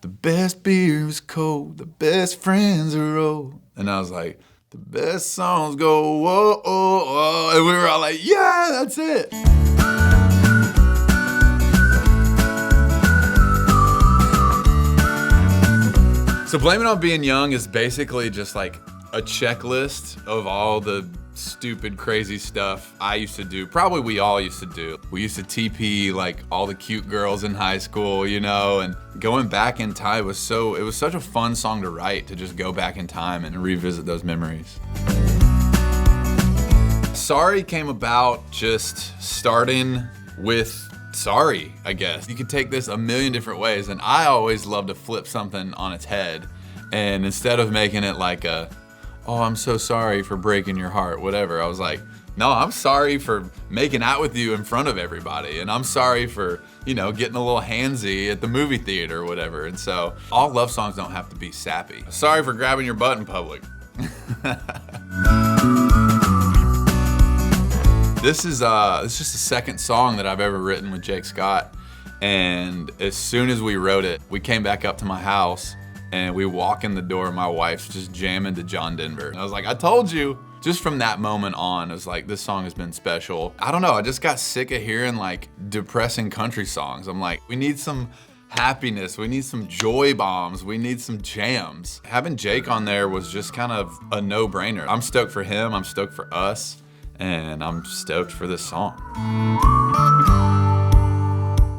the best beer is cold, the best friends are old. And I was like, the best songs go, whoa, oh, oh. And we were all like, yeah, that's it. So Blame It On Being Young is basically just like a checklist of all the stupid, crazy stuff I used to do. Probably we all used to do. We used to TP like all the cute girls in high school, you know, and going back in time it was such a fun song to write, to just go back in time and revisit those memories. Sorry came about just starting with sorry, I guess. You could take this a million different ways, and I always love to flip something on its head. And instead of making it like oh, I'm so sorry for breaking your heart, whatever, I was like, no, I'm sorry for making out with you in front of everybody. And I'm sorry for, you know, getting a little handsy at the movie theater or whatever. And so all love songs don't have to be sappy. Sorry for grabbing your butt in public. This is just the second song that I've ever written with Jake Scott. And as soon as we wrote it, we came back up to my house and we walk in the door, my wife's just jamming to John Denver. And I was like, I told you. Just from that moment on, it was like, this song has been special. I don't know, I just got sick of hearing like depressing country songs. I'm like, we need some happiness, we need some joy bombs, we need some jams. Having Jake on there was just kind of a no-brainer. I'm stoked for him, I'm stoked for us, and I'm stoked for this song.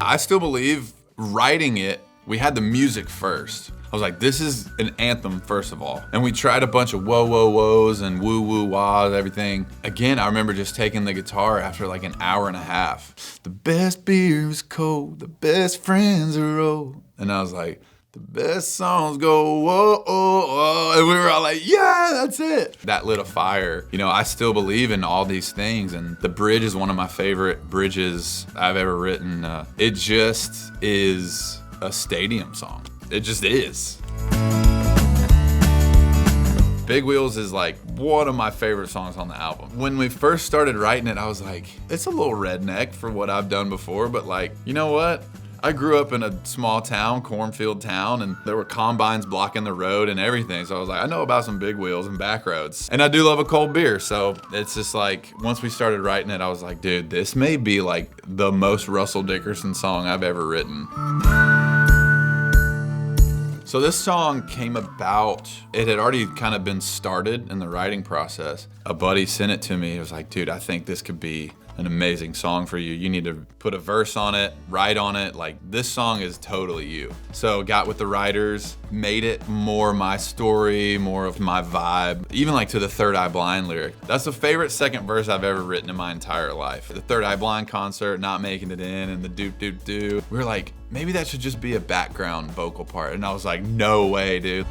I still believe writing it, we had the music first. I was like, this is an anthem, first of all. And we tried a bunch of whoa, whoa, whoas and woo, woo, wahs, everything. Again, I remember just taking the guitar after like an hour and a half. The best beer is cold, the best friends are old. And I was like, the best songs go, whoa, oh, oh. And we were all like, yeah, that's it. That lit a fire. You know, I still believe in all these things, and the bridge is one of my favorite bridges I've ever written. It just is a stadium song. It just is. Big Wheels is like one of my favorite songs on the album. When we first started writing it, I was like, it's a little redneck for what I've done before, but like, you know what? I grew up in a small town, cornfield town, and there were combines blocking the road and everything. So I was like, I know about some big wheels and back roads. And I do love a cold beer. So it's just like, once we started writing it, I was like, dude, this may be like the most Russell Dickerson song I've ever written. So this song came about, it had already kind of been started in the writing process. A buddy sent it to me. He was like, dude, I think this could be an amazing song for you. You need to put a verse on it, write on it. Like, this song is totally you. So got with the writers, made it more my story, more of my vibe. Even like to the Third Eye Blind lyric. That's the favorite second verse I've ever written in my entire life. The Third Eye Blind concert, not making it in, and the doop doop doo. We were like, maybe that should just be a background vocal part. And I was like, no way, dude.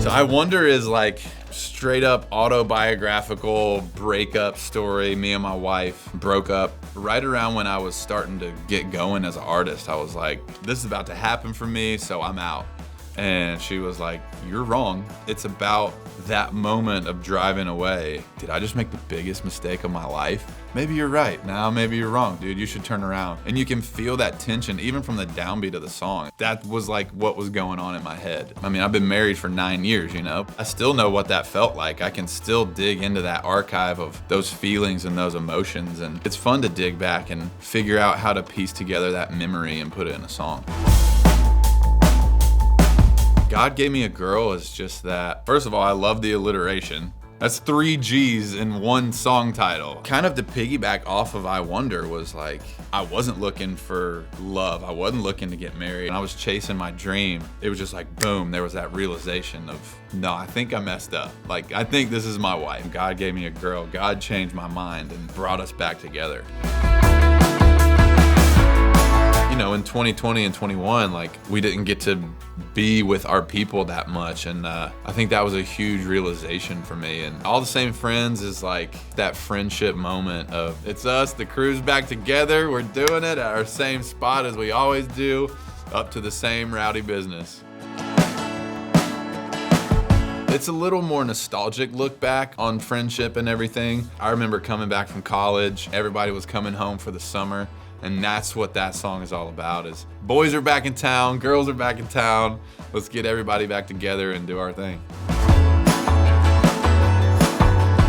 So I Wonder is like straight up autobiographical breakup story. Me and my wife broke up right around when I was starting to get going as an artist. I was like, this is about to happen for me, so I'm out. And she was like, you're wrong. It's about that moment of driving away. Did I just make the biggest mistake of my life? Maybe you're right. Now maybe you're wrong, dude. You should turn around. And you can feel that tension even from the downbeat of the song. That was like what was going on in my head. I mean, I've been married for 9 years, you know? I still know what that felt like. I can still dig into that archive of those feelings and those emotions. And it's fun to dig back and figure out how to piece together that memory and put it in a song. God Gave Me a Girl is just that. First of all, I love the alliteration. That's 3 G's in one song title. Kind of to piggyback off of I Wonder was like, I wasn't looking for love. I wasn't looking to get married. I was chasing my dream. It was just like, boom, there was that realization of, no, I think I messed up. Like, I think this is my wife. God gave me a girl. God changed my mind and brought us back together. You know, in 2020 and 21, like, we didn't get to be with our people that much, and I think that was a huge realization for me. And All the Same Friends is like that friendship moment of, it's us, the crew's back together, we're doing it at our same spot as we always do, up to the same rowdy business. It's a little more nostalgic look back on friendship and everything. I remember coming back from college, everybody was coming home for the summer, And that's what that song is all about, is boys are back in town, girls are back in town. Let's get everybody back together and do our thing.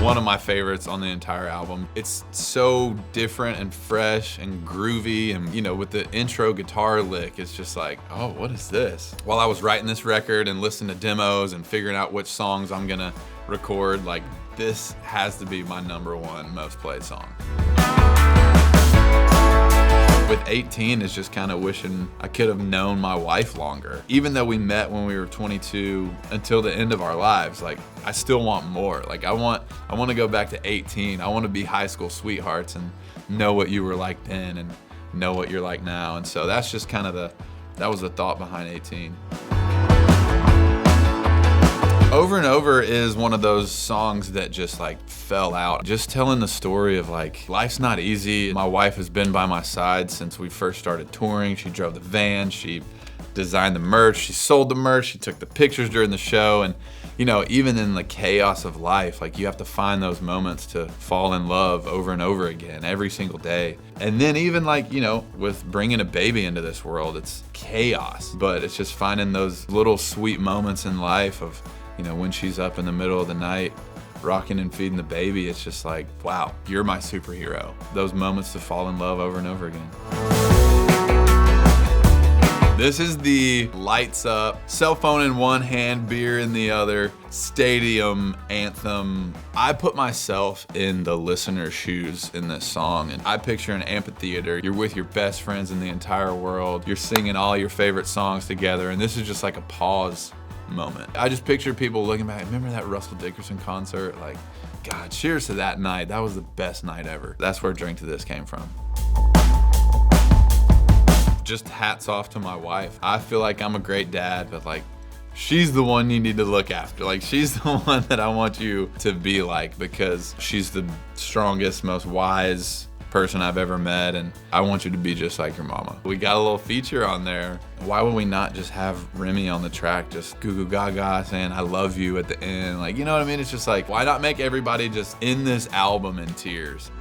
One of my favorites on the entire album. It's so different and fresh and groovy, and with the intro guitar lick, it's just like, oh, what is this? While I was writing this record and listening to demos and figuring out which songs I'm gonna record, like, this has to be my #1 most played song. With 18 is just kind of wishing I could have known my wife longer. Even though we met when we were 22 until the end of our lives, like, I still want more. Like, I want to go back to 18. I want to be high school sweethearts and know what you were like then and know what you're like now. And so that's just kind of that was the thought behind 18. Over and Over is one of those songs that just like fell out. Just telling the story of like, life's not easy. My wife has been by my side since we first started touring. She drove the van, she designed the merch, she sold the merch, she took the pictures during the show. And even in the chaos of life, like, you have to find those moments to fall in love over and over again every single day. And then even like, with bringing a baby into this world, it's chaos, but it's just finding those little sweet moments in life of, when she's up in the middle of the night rocking and feeding the baby. It's just like, wow, you're my superhero. Those moments to fall in love over and over again. This is the lights up, cell phone in one hand, beer in the other, stadium anthem. I put myself in the listener's shoes in this song, and I picture an amphitheater. You're with your best friends in the entire world. You're singing all your favorite songs together, and this is just like a pause moment. I just picture people looking back, remember that Russell Dickerson concert? Like, God, cheers to that night. That was the best night ever. That's where Drink to This came from. Just hats off to my wife. I feel like I'm a great dad, but like, she's the one you need to look after. Like, she's the one that I want you to be like, because she's the strongest, most wise person I've ever met, and I want you to be just like your mama. We got a little feature on there. Why would we not just have Remy on the track just goo goo gaga saying I love you at the end? Like, you know what I mean? It's just like, why not make everybody just in this album in tears?